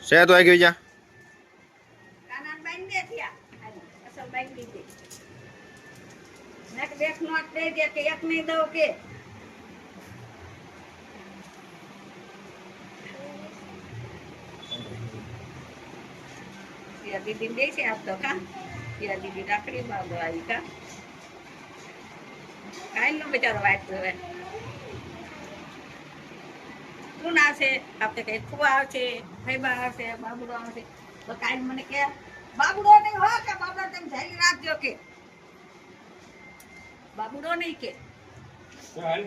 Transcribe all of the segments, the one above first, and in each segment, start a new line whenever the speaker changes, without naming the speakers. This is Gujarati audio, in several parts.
છે તો આવી ગઈ જા
કાના બાઈ દે થયા અસલ બાઈ દીધી મેક દેખ નોટ દે દે કે એક નહીં દઉં કે દીદી દે છે આપતો કા દીદી રાખડી બાંધો આવી કા કાઈ નો બચારો વાઈટ હવે કોણ આવશે આપણે કઈ ફુવા આવશે ફૈબા આવશે બાબુડો આવશે તો કાઈ મને કે બાબુડો નહીં હો કે બાબુડો તમે ઝાલી રાખજો કે બાબુડો નહીં કે
ચાલ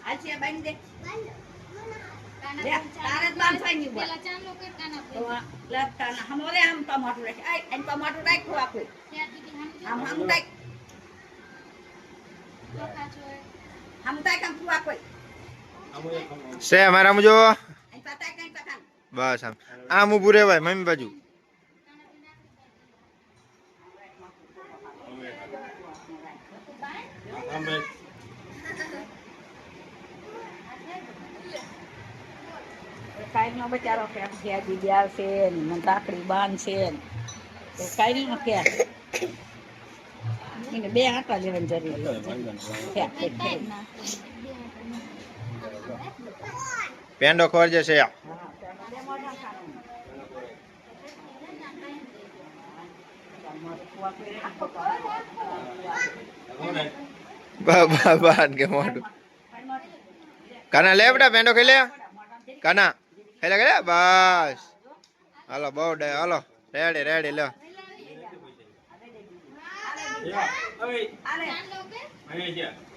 હાલ છે બાંધી દે તારે જ બાંધવાની
પેલા ચાલો કે કાના
તો લટકાના હમોરે આમ ટમાટું રાખ આઈ એન ટમાટું રાખ્યું આખું આમ આમ રાખ આમ રાખ આમ ફુવા કોઈ
છે મારા મુજો
આઈ પતાય કઈ પકાન
બસ આમ ઊભું રહેવાય મમ્મી બાજુ
કાઈ નો બચારો કે ગયા દીદી આવશે ને મને રાખડી બાંધશે તો કાઈ નો કે એને બે આટા લેવાની જરૂર છે
પેંડો ખોરજે છે બાન કે મોટું કાના લે બેટા પેંડો ખાઈ લે કાના ખાઈ લે ખાઈ લે બસ હાલો બહુ ડે હાલો રેડી રેડી લો
હવે અહીં છે